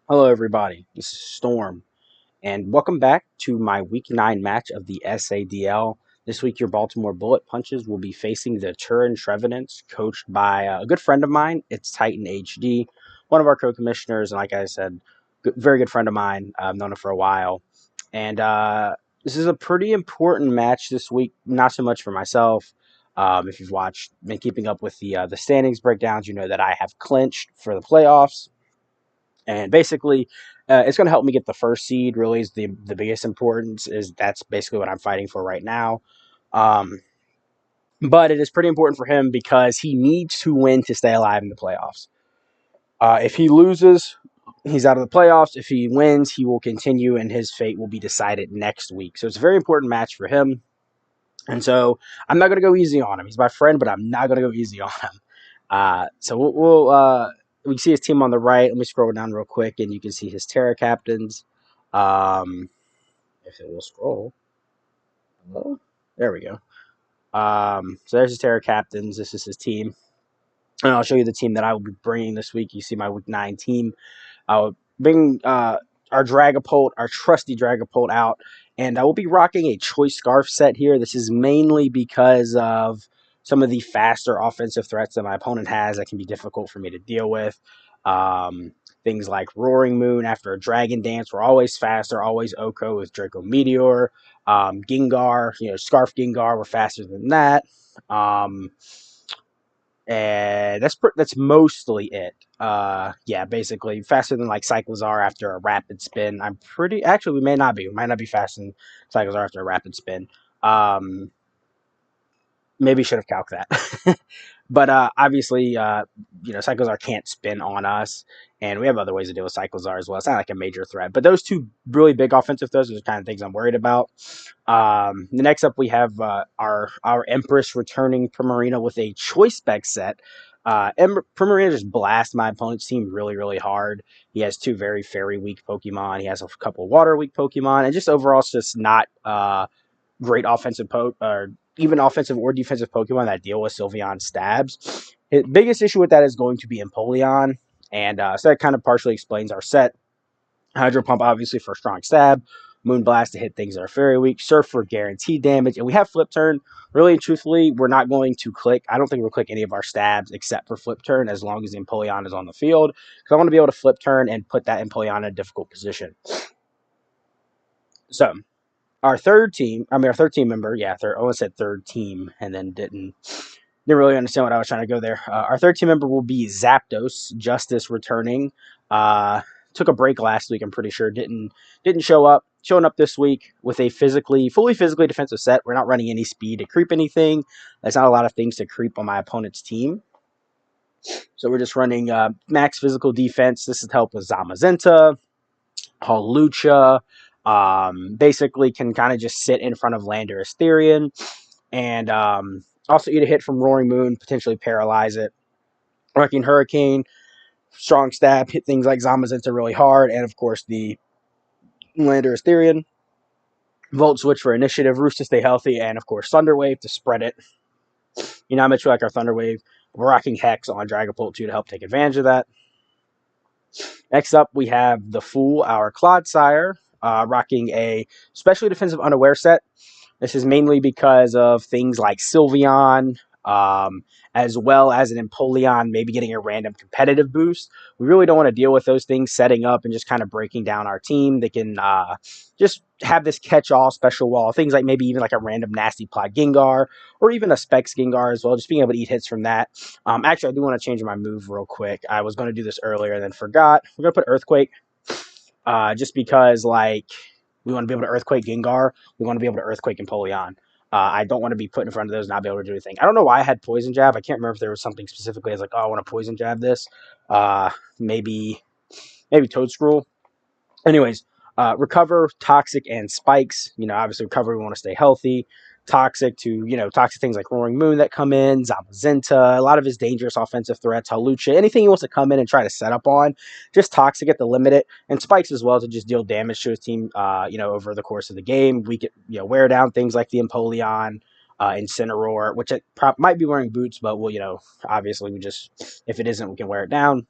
Hello, everybody. This is Storm, and welcome back to my Week 9 match of the SADL. This week, your Baltimore Bullet Punches will be facing the Turin Trevenants, coached by a good friend of mine. itstitan HD, one of our co-commissioners, and like I said, very good friend of mine. I've known him for a while, and this is a pretty important match this week. Not so much for myself. If you've been keeping up with the standings breakdowns, you know that I have clinched for the playoffs. And basically, it's going to help me get the first seed. Really, is the biggest importance. Is that's basically what I'm fighting for right now. Um, but it is pretty important for him because he needs to win to stay alive in the playoffs. If he loses, he's out of the playoffs. If he wins, he will continue, and his fate will be decided next week. So it's a very important match for him. And so I'm not going to go easy on him. He's my friend, but I'm not going to go easy on him. So we can see his team on the right. Let me scroll down real quick, and you can see his Terra captains. If it will scroll, hello, there we go. So there's his Terra captains. This is his team, and I'll show you the team that I will be bringing this week. You see my Week 9 team. I'll bring our Dragapult, our trusty Dragapult out, and I will be rocking a Choice Scarf set here. This is mainly because of some of the faster offensive threats that my opponent has that can be difficult for me to deal with. Um, Things like Roaring Moon after a Dragon Dance were always faster, always Oko with Draco Meteor. Gengar, Scarf Gengar were faster than that. Um, and that's mostly it. Yeah, basically faster than like Cyclizar after a rapid spin. We may not be. We might not be faster than Cyclizar after a rapid spin. Maybe should have calced that. But obviously, Cyclizar can't spin on us, and we have other ways to deal with Cyclizar as well. It's not like a major threat, but those two really big offensive throws are the kind of things I'm worried about. The next up, we have our Empress returning Primarina with a Choice Spec set. Primarina just blasts my opponent's team really, really hard. He has two very fairy weak Pokemon. He has a couple water weak Pokemon, and just overall, it's just not great offensive or even offensive or defensive Pokemon that deal with Sylveon stabs. His biggest issue with that is going to be Empoleon, and so that kind of partially explains our set. Hydro Pump, obviously, for a strong stab. Moonblast to hit things that are very weak. Surf for guaranteed damage. And we have Flip Turn. Really and truthfully, we're not going to click. I don't think we'll click any of our stabs except for Flip Turn as long as the Empoleon is on the field. Because I want to be able to Flip Turn and put that Empoleon in a difficult position. So, our third team member, I almost said third team and then didn't really understand what I was trying to go there. Our third team member will be Zapdos, Justice returning. Took a break last week, I'm pretty sure. Didn't show up. Showing up this week with a fully physically defensive set. We're not running any speed to creep anything. There's not a lot of things to creep on my opponent's team. So we're just running max physical defense. This is to help with Zamazenta, Hawlucha, basically can kind of just sit in front of Landorus Therian, and also eat a hit from Roaring Moon, potentially paralyze it. Wrecking Hurricane, strong stab, hit things like Zamazenta really hard, and of course the Landorus Therian. Volt Switch for initiative, Roost to stay healthy, and of course Thunder Wave to spread it. You know how much we like our Thunder Wave. We're rocking Hex on Dragapult 2 to help take advantage of that. Next up, we have the Fool, our Clodsire, rocking a specially defensive unaware set. This is mainly because of things like Sylveon, as well as an Empoleon maybe getting a random competitive boost. We really don't want to deal with those things setting up and just kind of breaking down our team. They can just have this catch-all special wall. Things like maybe even like a random Nasty Plot Gengar or even a Specs Gengar as well. Just being able to eat hits from that. Actually, I do want to change my move real quick. I was going to do this earlier and then forgot. We're going to put Earthquake just because like we want to be able to Earthquake Gengar. We want to be able to Earthquake Empoleon. I don't want to be put in front of those and not be able to do anything. I don't know why I had Poison Jab. I can't remember if there was something specifically. I was like, oh, I want to Poison Jab this. Maybe Toadscruel. Anyways, Recover, Toxic, and Spikes. Obviously Recover, we want to stay healthy. Toxic things like Roaring Moon that come in, Zamazenta, a lot of his dangerous offensive threats, Hawlucha, anything he wants to come in and try to set up on, just Toxic at the limit it, and Spikes as well to just deal damage to his team, over the course of the game. We could, wear down things like the Empoleon, Incineroar, which it might be wearing boots, but obviously if it isn't, we can wear it down.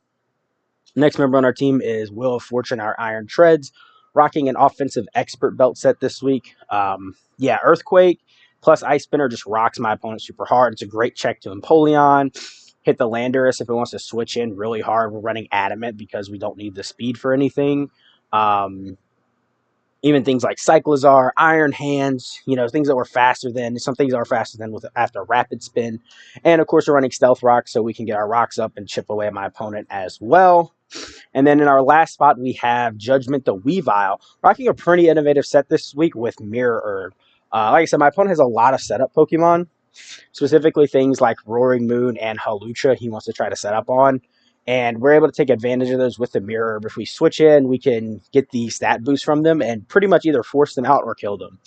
Next member on our team is Wheel of Fortune, our Iron Treads, rocking an offensive expert belt set this week. Yeah, Earthquake plus Ice Spinner just rocks my opponent super hard. It's a great check to Empoleon. Hit the Landorus if it wants to switch in really hard. We're running Adamant because we don't need the speed for anything. Even things like Cyclizar, Iron Hands, things that were faster than, some things are faster than with after Rapid Spin. And of course, we're running Stealth Rock so we can get our rocks up and chip away at my opponent as well. And then in our last spot, we have Judgment the Weavile, rocking a pretty innovative set this week with Mirror Herb. Like I said, my opponent has a lot of setup Pokemon, specifically things like Roaring Moon and Halucha he wants to try to set up on. And we're able to take advantage of those with the Mirror Herb. If we switch in, we can get the stat boost from them and pretty much either force them out or kill them.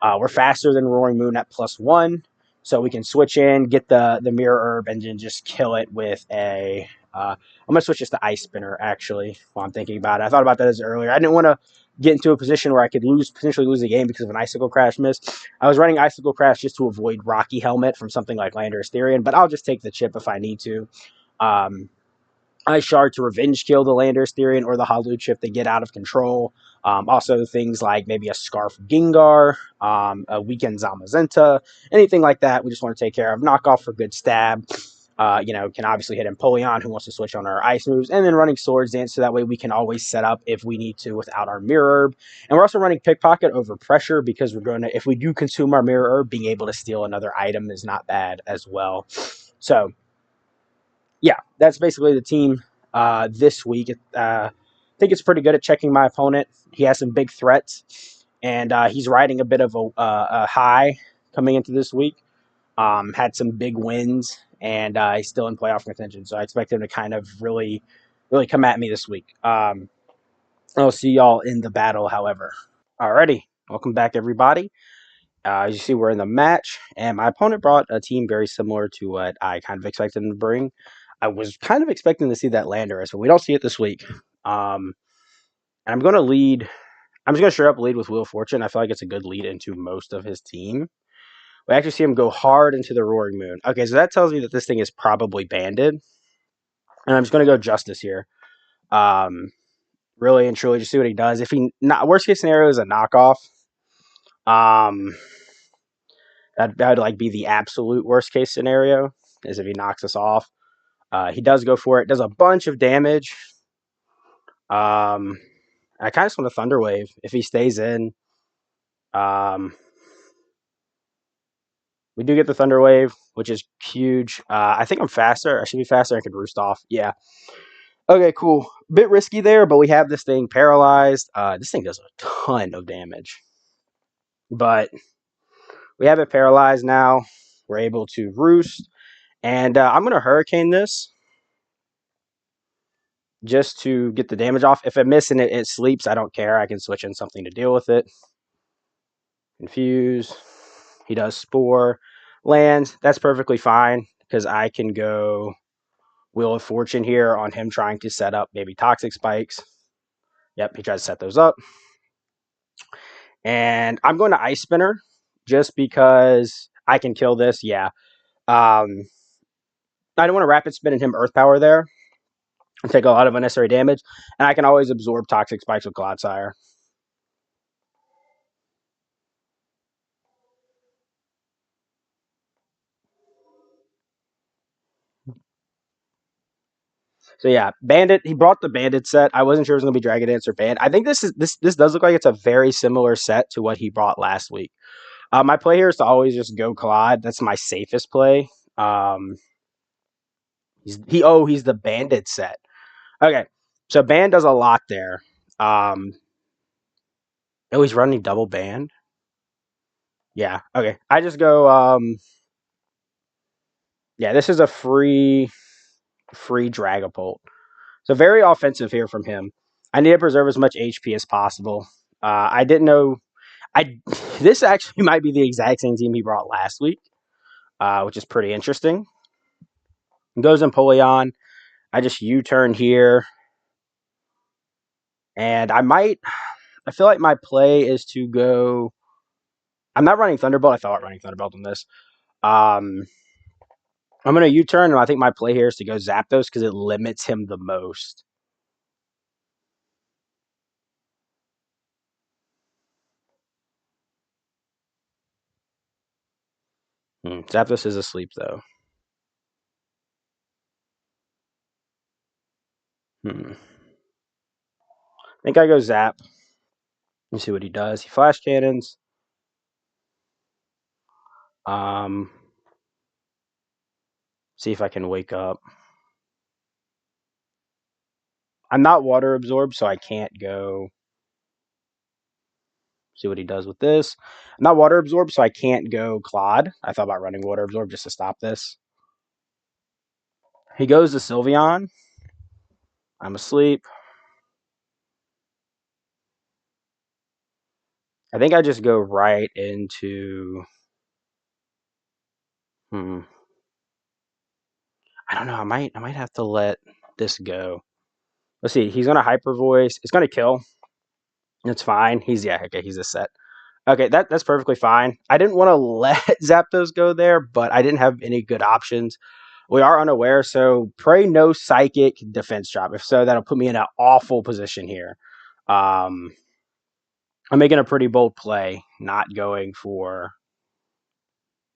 We're faster than Roaring Moon at +1, so we can switch in, get the Mirror Herb, and then just kill it with a... I'm going to switch this to Ice Spinner, actually, while I'm thinking about it. I thought about that as earlier. I didn't want to get into a position where I could potentially lose the game because of an Icicle Crash miss. I was running Icicle Crash just to avoid Rocky Helmet from something like Landorus Therian, but I'll just take the chip if I need to. Ice Shard to revenge kill the Landorus Therian or the Hawlucha if they get out of control. Also, things like maybe a Scarf Gengar, a Weekend Zamazenta, anything like that we just want to take care of. Knockoff for good stab. Can obviously hit Empoleon, who wants to switch on our ice moves, and then running Swords Dance so that way we can always set up if we need to without our Mirror Herb. And we're also running Pickpocket over Pressure because we're going to, if we do consume our Mirror Herb, being able to steal another item is not bad as well. So, yeah, that's basically the team this week. I think it's pretty good at checking my opponent. He has some big threats, and he's riding a bit of a high coming into this week. Had some big wins, and he's still in playoff contention. So I expect him to kind of really, really come at me this week. I'll see y'all in the battle, however. Alrighty, welcome back, everybody. As you see, we're in the match, and my opponent brought a team very similar to what I kind of expected him to bring. I was kind of expecting to see that Landorus, but we don't see it this week. And I'm going to lead. I'm just going to straight up lead with Wheel of Fortune. I feel like it's a good lead into most of his team. We actually see him go hard into the Roaring Moon. Okay, so that tells me that this thing is probably banded. And I'm just going to go Justice here. Really and truly, just see what he does. If he not worst case scenario is a knockoff. That would like be the absolute worst case scenario is if he knocks us off. He does go for it. Does a bunch of damage. I kind of just want a Thunder Wave if he stays in. We do get the Thunder Wave, which is huge. I think I'm faster. I should be faster. I could Roost Off. Yeah. Okay, cool. Bit risky there, but we have this thing paralyzed. This thing does a ton of damage. But we have it paralyzed now. We're able to Roost. And I'm going to Hurricane this just to get the damage off. If I miss and it sleeps, I don't care. I can switch in something to deal with it. Confuse. He does Spore. Lands. That's perfectly fine because I can go Wheel of Fortune here on him trying to set up maybe Toxic Spikes. Yep, he tries to set those up. And I'm going to Ice Spinner just because I can kill this. Yeah. I don't want to Rapid Spin and him Earth Power there and take a lot of unnecessary damage. And I can always absorb Toxic Spikes with Clodsire. So yeah, Bandit. He brought the Bandit set. I wasn't sure it was going to be Dragon Dance or Band. I think this does look like it's a very similar set to what he brought last week. My play here is to always just go Claude. That's my safest play. He's the Bandit set. Okay, so Band does a lot there. He's running double Band. Yeah. Okay. I just go. Yeah, this is a free Dragapult. So very offensive here from him. I need to preserve as much HP as possible. I didn't know. This actually might be the exact same team he brought last week, which is pretty interesting. Goes Empoleon. I just U-turn here, and I feel like my play is to go. I'm not running Thunderbolt. I thought running Thunderbolt on this. I'm going to U-turn, and I think my play here is to go Zapdos because it limits him the most. Zapdos is asleep, though. I think I go Zap. Let me see what he does. He flash cannons. See if I can wake up. I'm not water absorbed, so I can't go. See what he does with this. I'm not water absorbed, so I can't go Claude. I thought about running water absorb just to stop this. He goes to Sylveon. I'm asleep. I think I just go right into. I don't know. I might have to let this go. Let's see. He's gonna hyper voice. It's gonna kill. It's fine. He's a set. Okay, that's perfectly fine. I didn't want to let Zapdos go there, but I didn't have any good options. We are unaware, so pray no psychic defense drop. If so, that'll put me in an awful position here. I'm making a pretty bold play, not going for.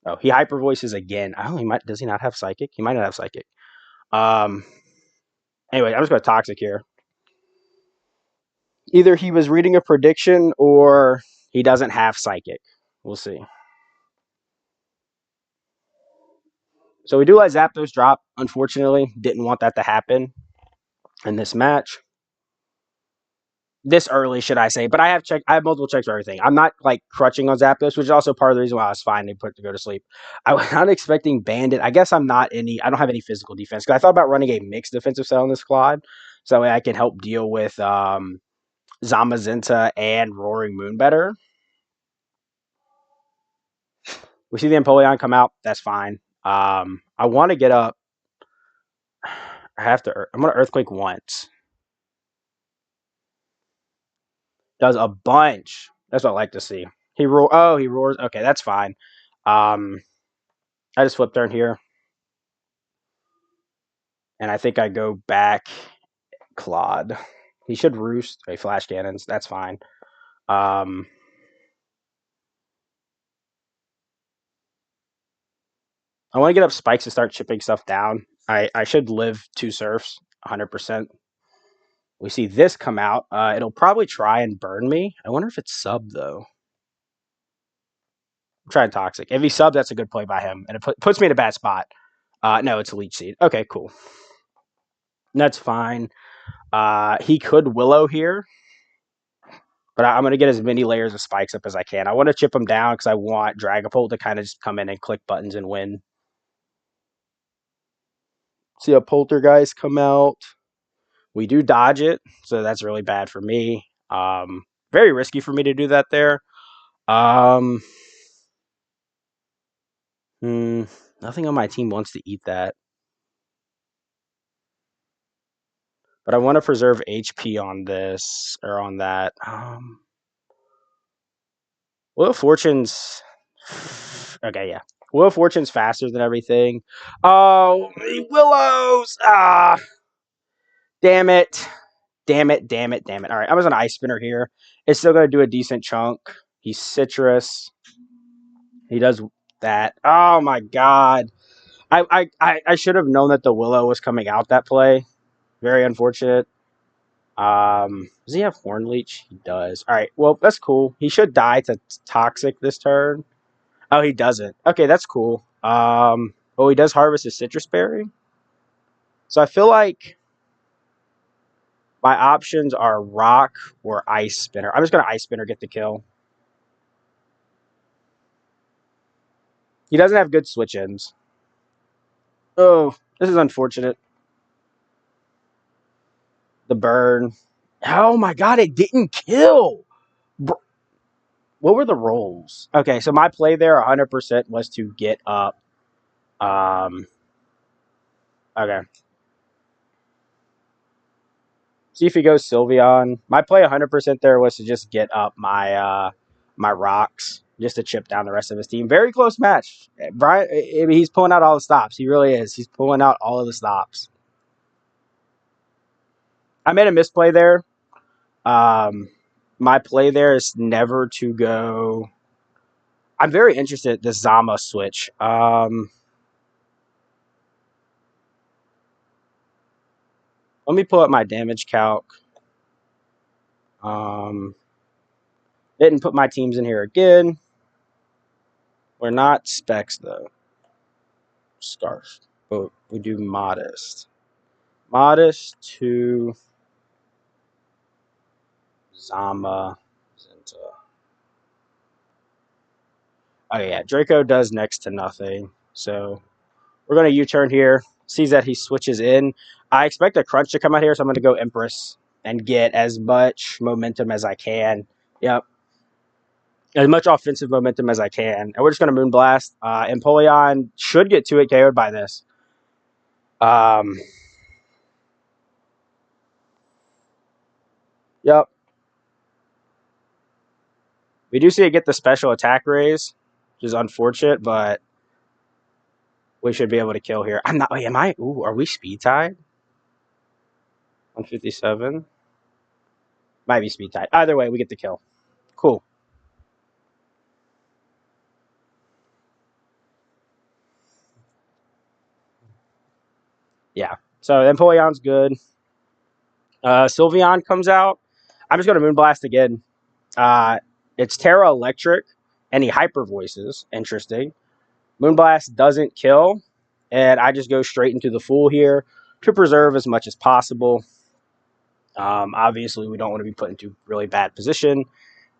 Oh, he hyper voices again. Oh, he might. Does he not have psychic? He might not have psychic. Anyway, I'm just going to toxic here. Either he was reading a prediction or he doesn't have psychic. We'll see. So we do let Zapdos drop. Unfortunately, didn't want that to happen in this match. This early, should I say? But I have multiple checks for everything. I'm not like crutching on Zapdos, which is also part of the reason why I was finally put to go to sleep. I was not expecting Bandit. I guess I don't have any physical defense because I thought about running a mixed defensive set on this squad, so that way I can help deal with Zamazenta and Roaring Moon better. We see the Empoleon come out. That's fine. I want to get up. I'm going to Earthquake once. Does a bunch. That's what I like to see. He roars. Okay, that's fine. I just flip turn here. And I think I go back Claude. He should roost. Okay, flash cannons. That's fine. I want to get up spikes to start chipping stuff down. I should live 2 surfs 100%. We see this come out. It'll probably try and burn me. I wonder if it's sub, though. I'm trying toxic. If he subs, that's a good play by him. And it puts me in a bad spot. No, it's a leech seed. Okay, cool. That's fine. He could Willow here. But I'm going to get as many layers of spikes up as I can. I want to chip him down because I want Dragapult to kind of just come in and click buttons and win. See a Poltergeist come out. We do dodge it, so that's really bad for me. Very risky for me to do that there. Nothing on my team wants to eat that. But I want to preserve HP on this, or on that. Wheel of Fortune's... Okay, yeah. Wheel of Fortune's faster than everything. Oh, Willows! Damn it. Damn it. All right, I was an Ice Spinner here. It's still going to do a decent chunk. He's Citrus. He does that. Oh, my God. I should have known that the Willow was coming out that play. Very unfortunate. Does he have Horn Leech? He does. All right, well, that's cool. He should die to Toxic this turn. Oh, he doesn't. Okay, that's cool. He does harvest his Citrus Berry. So I feel like my options are Rock or Ice Spinner. I'm just going to Ice Spinner, get the kill. He doesn't have good switch-ins. Oh, this is unfortunate. The burn. Oh my God, it didn't kill. What were the rolls? Okay, so my play there 100% was to get up. Okay. See if he goes Sylveon. My play 100% there was to just get up my my rocks, just to chip down the rest of his team. Very close match. Brian, I mean, he's pulling out all the stops. He really is. He's pulling out all of the stops. I made a misplay there. My play there is never to go. I'm very interested in this Zama switch. Let me pull up my damage calc. Didn't put my teams in here again. We're not specs though. Scarf. But we do modest. Modest to Zama. Zinta. Oh yeah, Draco does next to nothing. So we're going to U-turn here. Sees that he switches in. I expect a crunch to come out here, so I'm going to go Empress and get as much momentum as I can. Yep. As much offensive momentum as I can. And we're just going to Moonblast. Empoleon should get 2-hit KO'd by this. Yep. We do see it get the special attack raise, which is unfortunate, but we should be able to kill here. I'm not. Wait, am I? Ooh, are we speed tied? 157. Might be speed tied. Either way, we get the kill. Cool. Yeah. So Empoleon's good. Sylveon comes out. I'm just going to Moonblast again. It's Terra Electric, and he hyper voices. Interesting. Moonblast doesn't kill, and I just go straight into the Fool here to preserve as much as possible. Obviously, we don't want to be put into really bad position.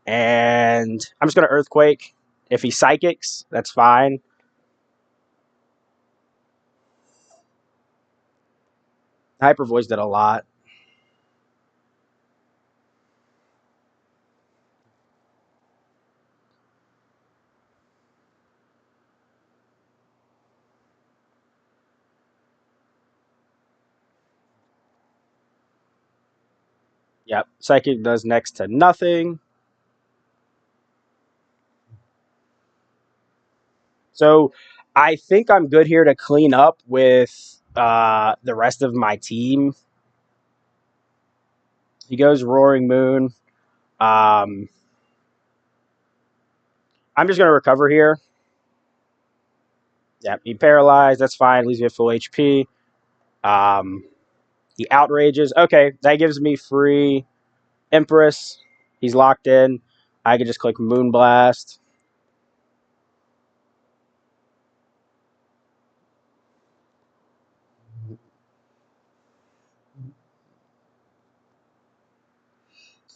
And I'm just going to Earthquake. If he Psychics, that's fine. Hyper Voice did a lot. Yep. Psychic does next to nothing. So I think I'm good here to clean up with the rest of my team. He goes Roaring Moon. I'm just going to recover here. Yep, he paralyzed. That's fine. Leaves me at full HP. He outrages. Okay, that gives me free Empress. He's locked in. I can just click Moonblast.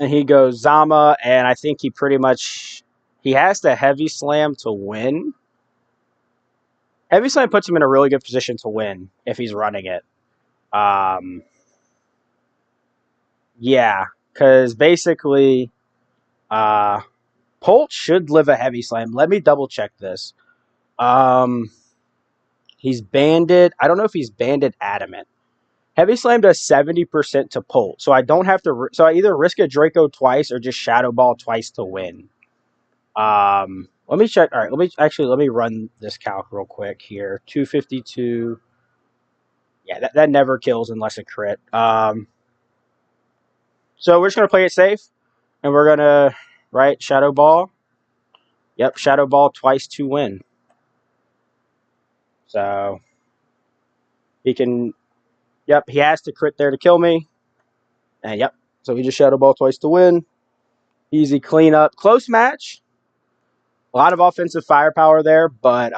And he goes Zama, and I think he pretty much he has to Heavy Slam to win. Heavy Slam puts him in a really good position to win if he's running it. Yeah, because basically, Polt should live a Heavy Slam. Let me double check this. He's banded. I don't know if he's banded Adamant. Heavy Slam does 70% to Polt, so I don't have to. So I either risk a Draco twice or just Shadow Ball twice to win. Let me check. All right, let me run this calc real quick here. 252. Yeah, that never kills unless a crit. So we're just gonna play it safe, and we're gonna Shadow Ball. Yep, Shadow Ball twice to win. So he can. Yep, he has to crit there to kill me. And yep, so he just Shadow Ball twice to win. Easy cleanup, close match. A lot of offensive firepower there, but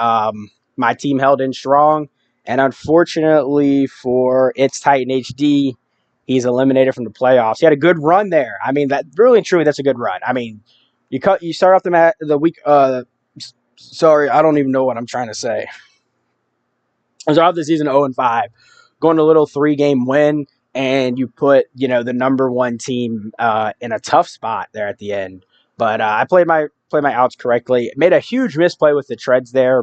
my team held in strong. And unfortunately for itstitan HD, he's eliminated from the playoffs. He had a good run there. I mean, that really and truly, that's a good run. I mean, you start off the week. Sorry, I don't even know what I'm trying to say. I was off the season 0-5, going to a little 3-game win, and you put the number one team in a tough spot there at the end. But I played my outs correctly. Made a huge misplay with the treads there.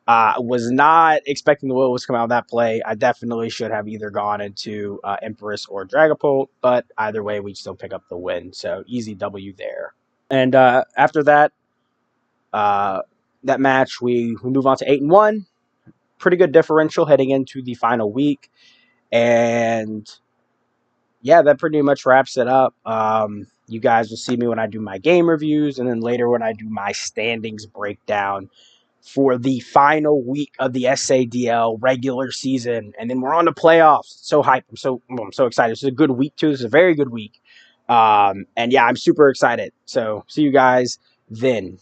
Was not expecting the Will was come out of that play. I definitely should have either gone into Empress or Dragapult, but either way, we still pick up the win. So easy W there. And after that, that match, we move on to 8-1. Pretty good differential heading into the final week. And yeah, that pretty much wraps it up. You guys will see me when I do my game reviews, and then later when I do my standings breakdown for the final week of the SADL regular season, and then we're on the playoffs. So hyped! I'm so excited. This is a good week too. This is a very good week, and yeah, I'm super excited. So see you guys then.